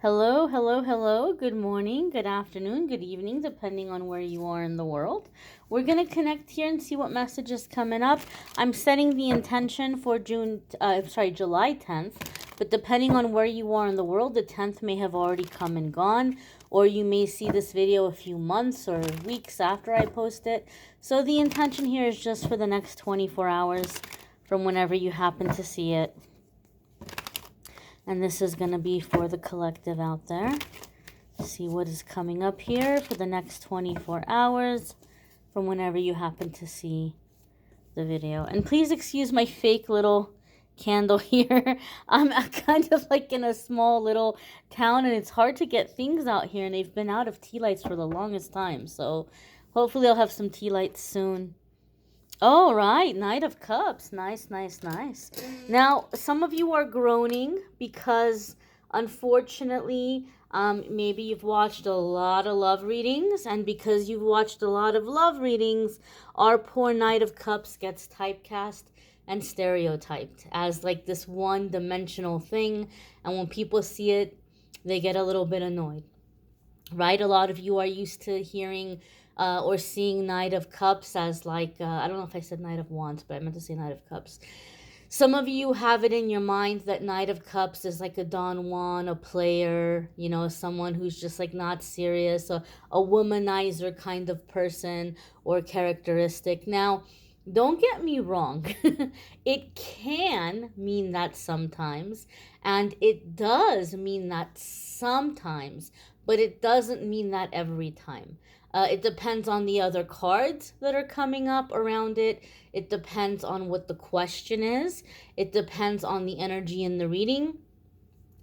Hello, hello, hello. Good morning, good afternoon, good evening, depending on where you are in the world. We're going to connect here and see what message is coming up. I'm setting the intention for July 10th, but depending on where you are in the world, the 10th may have already come and gone, or you may see this video a few months or weeks after I post it. So the intention here is just for the next 24 hours from whenever you happen to see it. And this is going to be for the collective out there. See what is coming up here for the next 24 hours from whenever you happen to see the video. And please excuse my fake little candle here. I'm kind of like in a small little town and it's hard to get things out here. And they've been out of tea lights for the longest time. So hopefully I'll have some tea lights soon. All right, Knight of Cups. Nice, nice, nice. Now, some of you are groaning because, unfortunately, maybe you've watched a lot of love readings, and because you've watched a lot of love readings, our poor Knight of Cups gets typecast and stereotyped as like this one-dimensional thing, and when people see it, they get a little bit annoyed. Right? A lot of you are used to hearing or seeing Knight of Cups as like, I don't know if I said Knight of Wands, but I meant to say Knight of Cups. Some of you have it in your mind that Knight of Cups is like a Don Juan, a player, you know, someone who's just like not serious, a womanizer kind of person or characteristic. Now, don't get me wrong. It can mean that sometimes, and it does mean that sometimes, but it doesn't mean that every time. It depends on the other cards that are coming up around it. It depends on what the question is. It depends on the energy in the reading.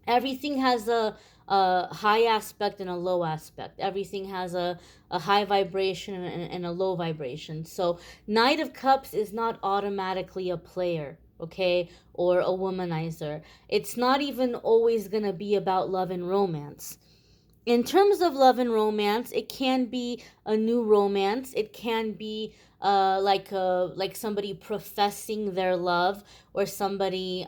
Everything has a high aspect and a low aspect. Everything has a high vibration and a low vibration. So Knight of Cups is not automatically a player, okay, or a womanizer. It's not even always going to be about love and romance. In terms of love and romance, it can be a new romance. It can be like somebody professing their love, or somebody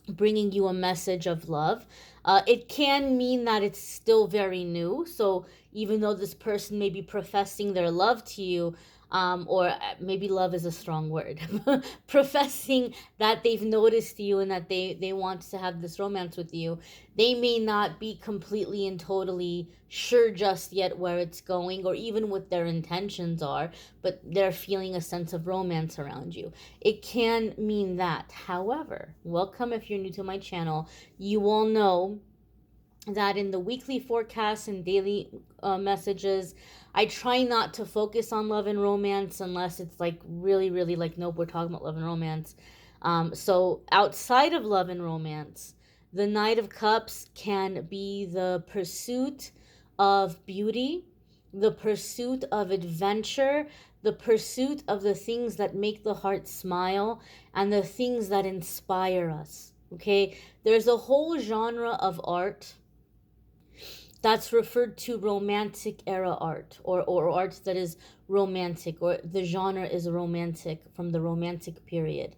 bringing you a message of love. It can mean that it's still very new. So even though this person may be professing their love to you, or maybe love is a strong word, professing that they've noticed you and that they want to have this romance with you, they may not be completely and totally sure just yet where it's going or even what their intentions are, but they're feeling a sense of romance around you. It can mean that. However, welcome if you're new to my channel. You all know that in the weekly forecasts and daily messages, I try not to focus on love and romance unless it's like really, really like, nope, we're talking about love and romance. So outside of love and romance, the Knight of Cups can be the pursuit of beauty, the pursuit of adventure, the pursuit of the things that make the heart smile, and the things that inspire us. Okay, there's a whole genre of art that's referred to romantic era art, or art that is romantic, or the genre is romantic from the romantic period.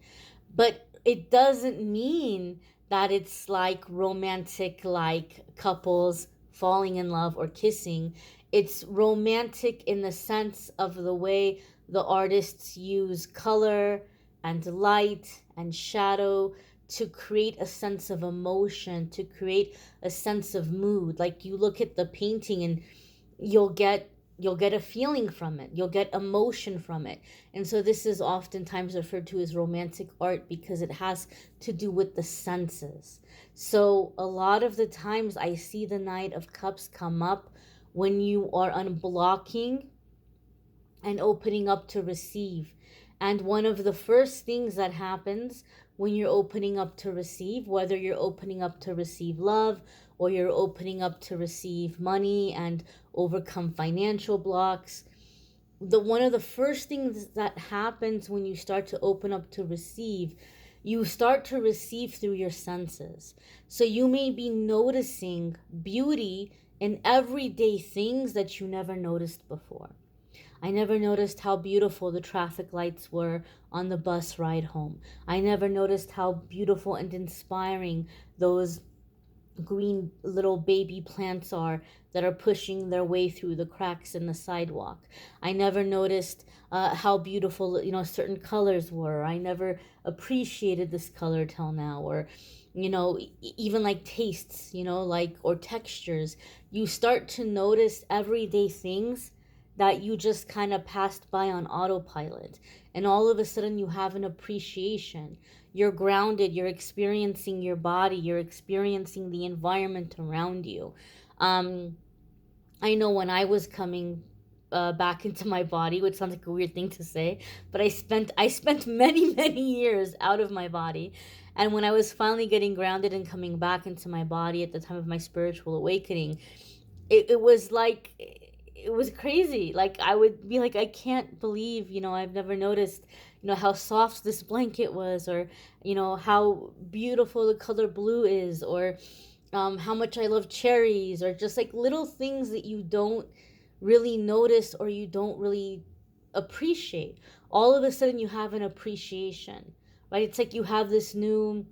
But it doesn't mean that it's like romantic, like couples falling in love or kissing. It's romantic in the sense of the way the artists use color and light and shadow to create a sense of emotion, to create a sense of mood. Like you look at the painting and you'll get a feeling from it. You'll get emotion from it. And so this is oftentimes referred to as romantic art because it has to do with the senses. So a lot of the times I see the Knight of Cups come up when you are unblocking and opening up to receive. And one of the first things that happens when you're opening up to receive, whether you're opening up to receive love or you're opening up to receive money and overcome financial blocks, one of the first things that happens when you start to open up to receive, you start to receive through your senses. So you may be noticing beauty in everyday things that you never noticed before. I never noticed how beautiful the traffic lights were on the bus ride home. I never noticed how beautiful and inspiring those green little baby plants are that are pushing their way through the cracks in the sidewalk. I never noticed how beautiful, certain colors were. I never appreciated this color till now. Or, even like tastes, like, or textures. You start to notice everyday things that you just kind of passed by on autopilot. And all of a sudden you have an appreciation. You're grounded, you're experiencing your body, you're experiencing the environment around you. Um, I know when I was coming back into my body, which sounds like a weird thing to say, but I spent many many years out of my body, and when I was finally getting grounded and coming back into my body at the time of my spiritual awakening, it was like it was crazy. Like I would be like, I can't believe, I've never noticed, how soft this blanket was, or how beautiful the color blue is, or how much I love cherries, or just like little things that you don't really notice or you don't really appreciate. All of a sudden you have an appreciation, right? It's like you have this new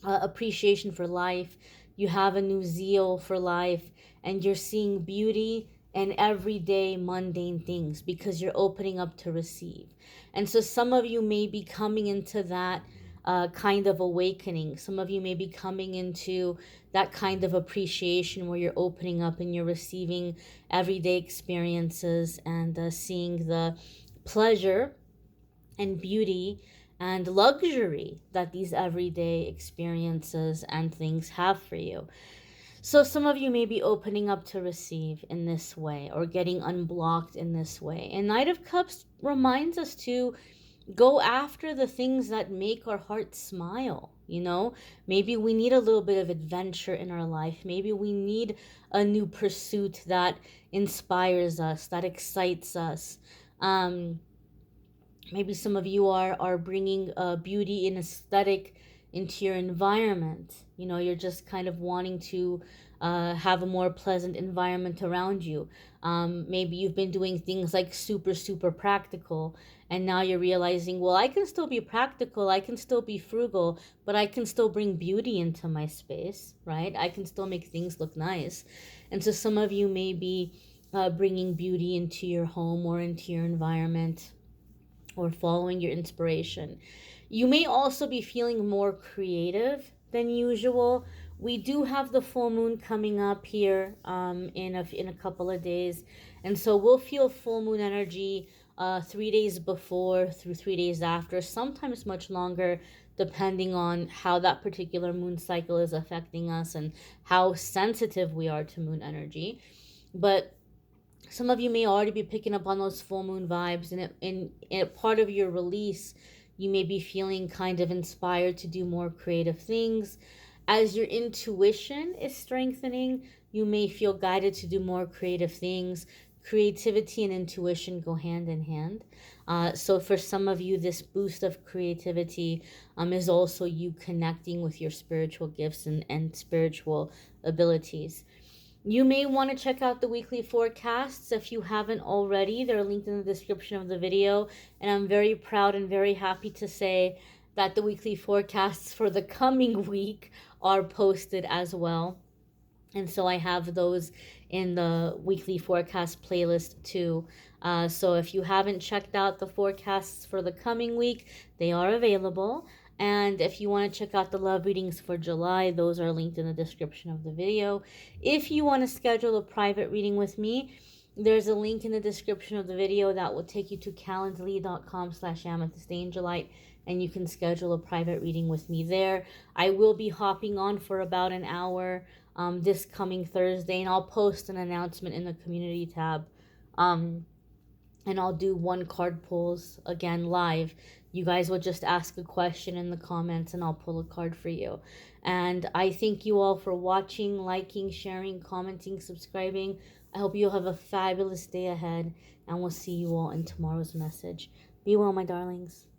appreciation for life. You have a new zeal for life, and you're seeing beauty in everyday mundane things because you're opening up to receive. And so some of you may be coming into that kind of awakening. Some of you may be coming into that kind of appreciation where you're opening up and you're receiving everyday experiences, and seeing the pleasure and beauty and luxury that these everyday experiences and things have for you. So some of you may be opening up to receive in this way, or getting unblocked in this way. And Knight of Cups reminds us to go after the things that make our hearts smile. Maybe we need a little bit of adventure in our life. Maybe we need a new pursuit that inspires us, that excites us. Maybe some of you are bringing beauty and aesthetic into your environment. You're just kind of wanting to have a more pleasant environment around you. Maybe you've been doing things like super super practical, and now you're realizing, well, I can still be practical, I can still be frugal, but I can still bring beauty into my space, right? I can still make things look nice. And so some of you may be bringing beauty into your home or into your environment, or following your inspiration. You may also be feeling more creative than usual. We do have the full moon coming up here in a couple of days, and so we'll feel full moon energy 3 days before through 3 days after, sometimes much longer, depending on how that particular moon cycle is affecting us and how sensitive we are to moon energy. But some of you may already be picking up on those full moon vibes, and in part of your release, you may be feeling kind of inspired to do more creative things. As your intuition is strengthening, you may feel guided to do more creative things. Creativity and intuition go hand in hand. So for some of you, this boost of creativity is also you connecting with your spiritual gifts and spiritual abilities. You may want to check out the weekly forecasts if you haven't already. They're linked in the description of the video. And I'm very proud and very happy to say that the weekly forecasts for the coming week are posted as well. And so I have those in the weekly forecast playlist too. So if you haven't checked out the forecasts for the coming week, they are available. And if you want to check out the love readings for July, those are linked in the description of the video. If you want to schedule a private reading with me, there's a link in the description of the video that will take you to calendly.com/amethystangelite, and you can schedule a private reading with me there. I will be hopping on for about an hour this coming Thursday, and I'll post an announcement in the community tab. And I'll do one card pulls again live. You guys will just ask a question in the comments and I'll pull a card for you. And I thank you all for watching, liking, sharing, commenting, subscribing. I hope you'll have a fabulous day ahead, and we'll see you all in tomorrow's message. Be well, my darlings.